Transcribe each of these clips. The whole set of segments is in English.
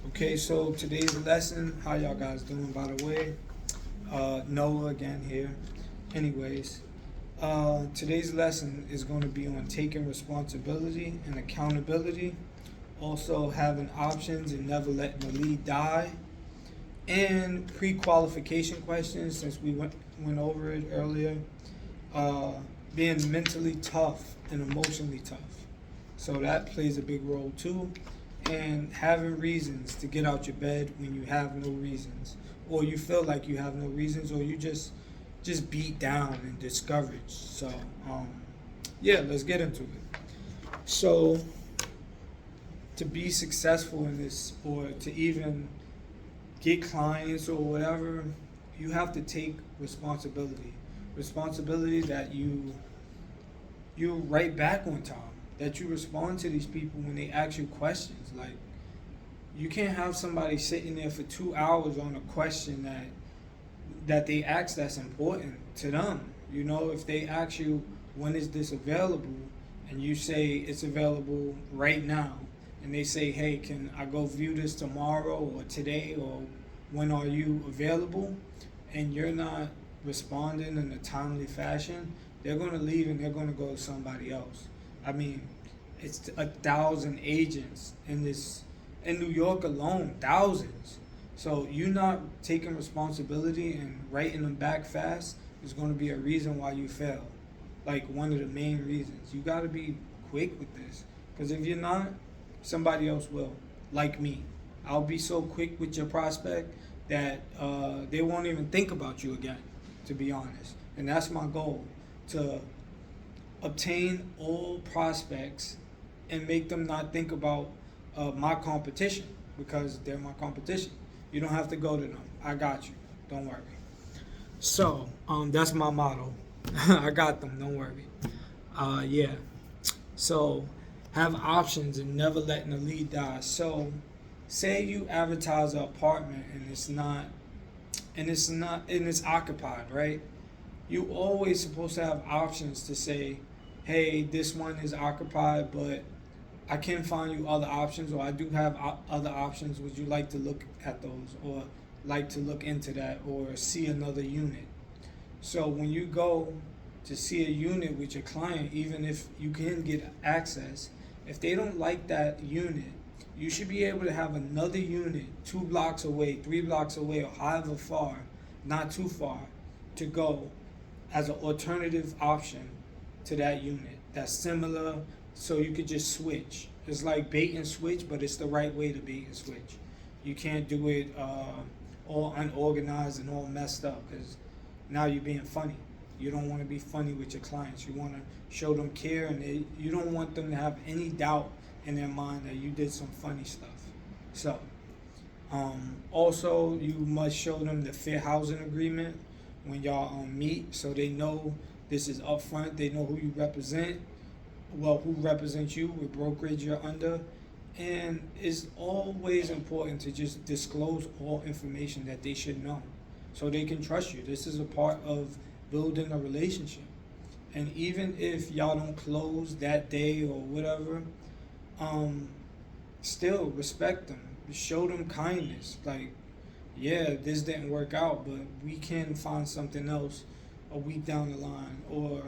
Okay, so today's lesson, how y'all guys doing, by the way? Noah again here. Anyways, today's lesson is going to be on taking responsibility and accountability, also having options and never letting the lead die, and pre-qualification questions since we went over it earlier. Uh, Being mentally tough and emotionally tough. So that plays a big role too. And having reasons to get out your bed when you have no reasons, or you feel like you have no reasons, or you just beat down and discouraged. So yeah, let's get into it. So to be successful in this, or to even get clients or whatever, you have to take responsibility. Responsibility that you write back on time, that you respond to these people when they ask you questions. Like, you can't have somebody sitting there for 2 hours on a question that they ask that's important to them. You know, if they ask you, when is this available, and you say it's available right now, and they say, hey, can I go view this tomorrow or today, or when are you available, and you're not responding in a timely fashion, they're going to leave and they're going to go to somebody else. I mean, it's 1,000 agents in New York alone, thousands. So you not taking responsibility and writing them back fast is going to be a reason why you fail. Like, one of the main reasons. You got to be quick with this, because if you're not, somebody else will. Like me, I'll be so quick with your prospect that they won't even think about you again, to be honest. And that's my goal, to obtain all prospects and make them not think about my competition, because they're my competition. You don't have to go to them. I got you. Don't worry. So that's my motto. I got them. Don't worry. Yeah. So have options and never letting the lead die. So say you advertise an apartment and it's occupied, right? You always supposed to have options to say, hey, this one is occupied, but I can find you other options, or I do have other options. Would you like to look at those, or like to look into that, or see another unit? So when you go to see a unit with your client, even if you can get access, if they don't like that unit, you should be able to have another unit 2 blocks away, 3 blocks away, or however far, not too far, to go as an alternative option to that unit that's similar, so you could just switch. It's like bait and switch, but it's the right way to bait and switch. You can't do it all unorganized and all messed up, because now you're being funny. You don't want to be funny with your clients. You want to show them care, and you don't want them to have any doubt in their mind that you did some funny stuff. So also, you must show them the fair housing agreement when y'all meet, so they know this is upfront. They know who you represent, well, who represents you, what brokerage you're under. And it's always important to just disclose all information that they should know, so they can trust you. This is a part of building a relationship. And even if y'all don't close that day or whatever, still respect them. Show them kindness. Like, yeah, this didn't work out, but we can find something else a week down the line, or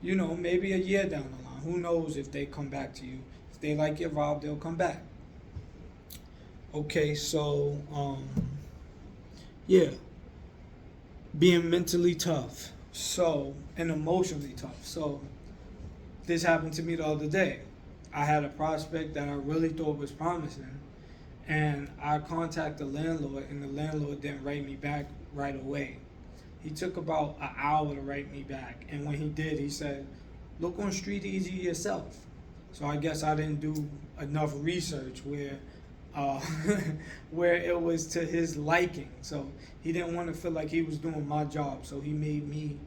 maybe a year down the line. Who knows if they come back to you? If they like your vibe, they'll come back. Okay, so yeah, being mentally tough, and emotionally tough. So this happened to me the other day. I had a prospect that I really thought was promising, and I contacted the landlord, and the landlord didn't write me back right away. He took about an hour to write me back, and when he did, he said, look on Street Easy yourself. So I guess I didn't do enough research where where it was to his liking. So he didn't want to feel like he was doing my job, so he made me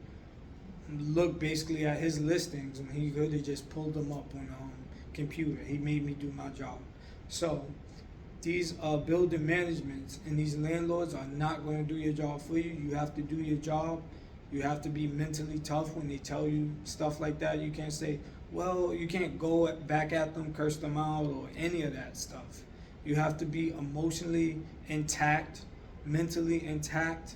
look basically at his listings, and he could have just pulled them up on a computer. He made me do my job. So these building managements and these landlords are not going to do your job for you. You have to do your job. You have to be mentally tough when they tell you stuff like that. You can't say, well, you can't go back at them, curse them out, or any of that stuff. You have to be emotionally intact, mentally intact,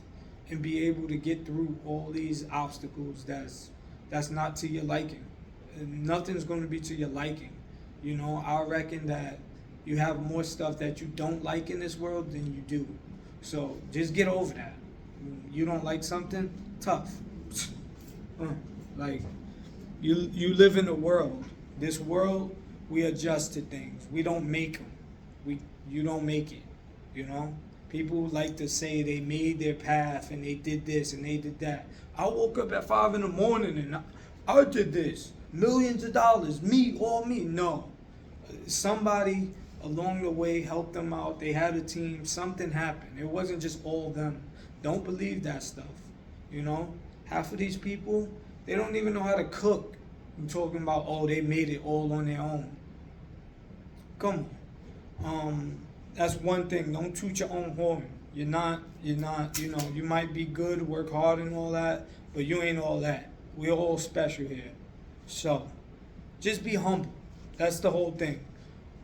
and be able to get through all these obstacles that's not to your liking. And nothing's going to be to your liking. You know, I reckon that you have more stuff that you don't like in this world than you do. So just get over that. You don't like something, tough. Like you live in a world. This world, we adjust to things. We don't make them. You don't make it. You know. People like to say they made their path and they did this and they did that. I woke up at 5 in the morning and I did this. Millions of dollars, me, all me. No, somebody along the way helped them out. They had a team. Something happened. It wasn't just all them. Don't believe that stuff. You know, half of these people, they don't even know how to cook. I'm talking about, oh, they made it all on their own. Come on. That's one thing. Don't toot your own horn. You're not, you know, you might be good, work hard and all that, but you ain't all that. We're all special here. So, just be humble. That's the whole thing.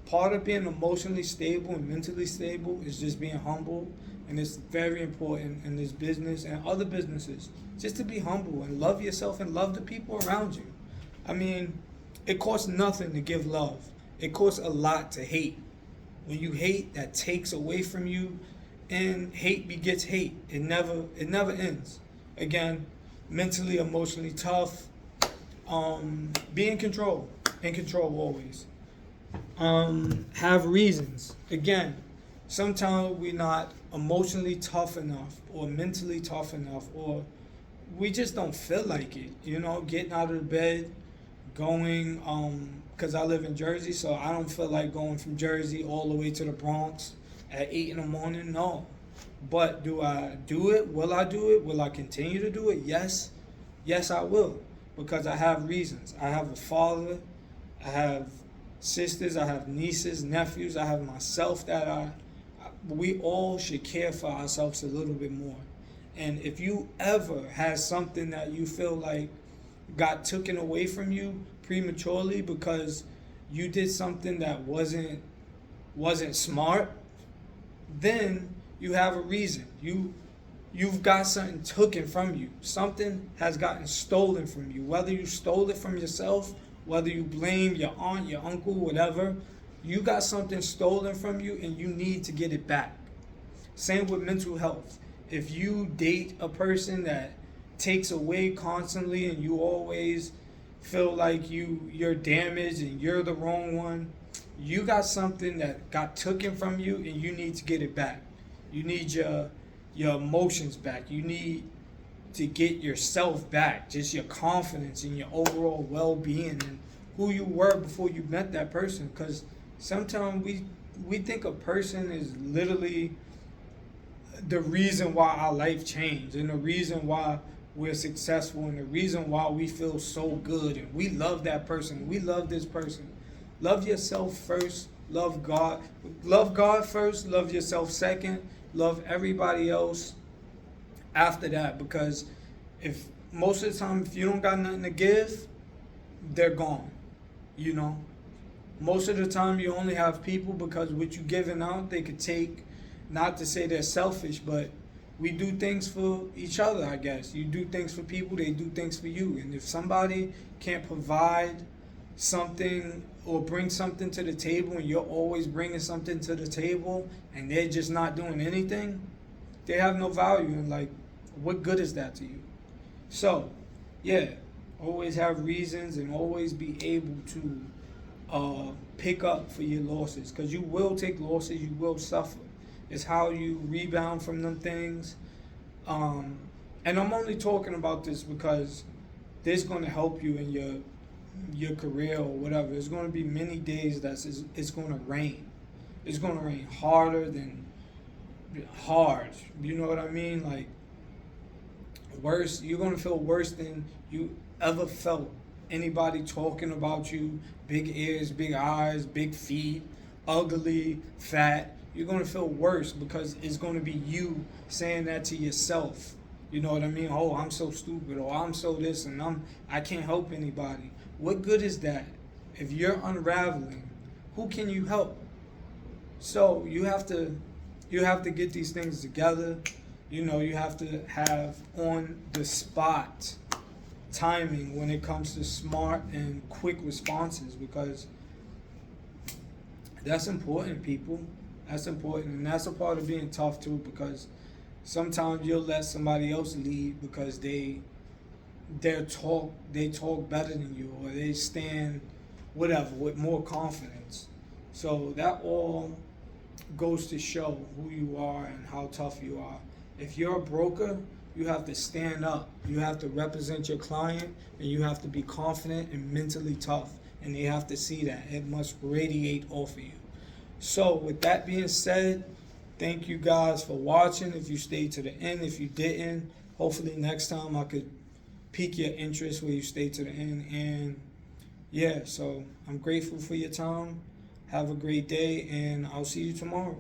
Part of being emotionally stable and mentally stable is just being humble, and it's very important in this business and other businesses, just to be humble and love yourself and love the people around you. I mean, it costs nothing to give love. It costs a lot to hate. When you hate, that takes away from you, and hate begets hate. It never ends. Again, mentally, emotionally tough. Be in control always. Have reasons. Again, sometimes we're not emotionally tough enough or mentally tough enough, or we just don't feel like it. You know, getting out of the bed, going, because I live in Jersey, so I don't feel like going from Jersey all the way to the Bronx at 8 in the morning. No. But do I do it? Will I do it? Will I continue to do it? Yes. Yes, I will. Because I have reasons. I have a father. I have sisters. I have nieces, nephews. I have myself that we all should care for ourselves a little bit more. And if you ever had something that you feel like got taken away from you prematurely because you did something that wasn't smart, then you have a reason. You've got something taken from you. Something has gotten stolen from you. Whether you stole it from yourself, whether you blame your aunt, your uncle, whatever, you got something stolen from you and you need to get it back. Same with mental health. If you date a person that takes away constantly and you always feel like you're damaged and you're the wrong one, you got something that got taken from you and you need to get it back. You need your emotions back. You need to get yourself back, just your confidence and your overall well-being and who you were before you met that person. Because sometimes we think a person is literally the reason why our life changed and the reason why we're successful and the reason why we feel so good and we love that person. We love this person. Love yourself first. Love God. Love God first. Love yourself second. Love everybody else after that. Because if most of the time, if you don't got nothing to give, they're gone. You know, most of the time you only have people because what you giving out, they could take. Not to say they're selfish, but we do things for each other, I guess. You do things for people, they do things for you. And if somebody can't provide something or bring something to the table and you're always bringing something to the table and they're just not doing anything, they have no value. And like, what good is that to you? So, yeah, always have reasons and always be able to pick up for your losses. Because you will take losses, you will suffer. It's how you rebound from them things. And I'm only talking about this because this is going to help you in your career or whatever. There's going to be many days that it's going to rain. It's going to rain harder than hard. You know what I mean? Like, worse. You're going to feel worse than you ever felt. Anybody talking about you, big ears, big eyes, big feet, ugly, fat. You're going to feel worse because it's going to be you saying that to yourself. You know what I mean? Oh, I'm so stupid, or I'm so this, and I can't help anybody. What good is that? If you're unraveling, who can you help? So you have to get these things together. You know, you have to have on the spot timing when it comes to smart and quick responses, because that's important, people. That's important, and that's a part of being tough too, because sometimes you'll let somebody else lead because they talk better than you, or they stand whatever with more confidence. So that all goes to show who you are and how tough you are. If you're a broker, you have to stand up. You have to represent your client, and you have to be confident and mentally tough. And they have to see that. It must radiate off of you. So, with that being said, thank you guys for watching. If you stayed to the end, if you didn't, hopefully next time I could pique your interest where you stay to the end. And yeah, so I'm grateful for your time. Have a great day, and I'll see you tomorrow.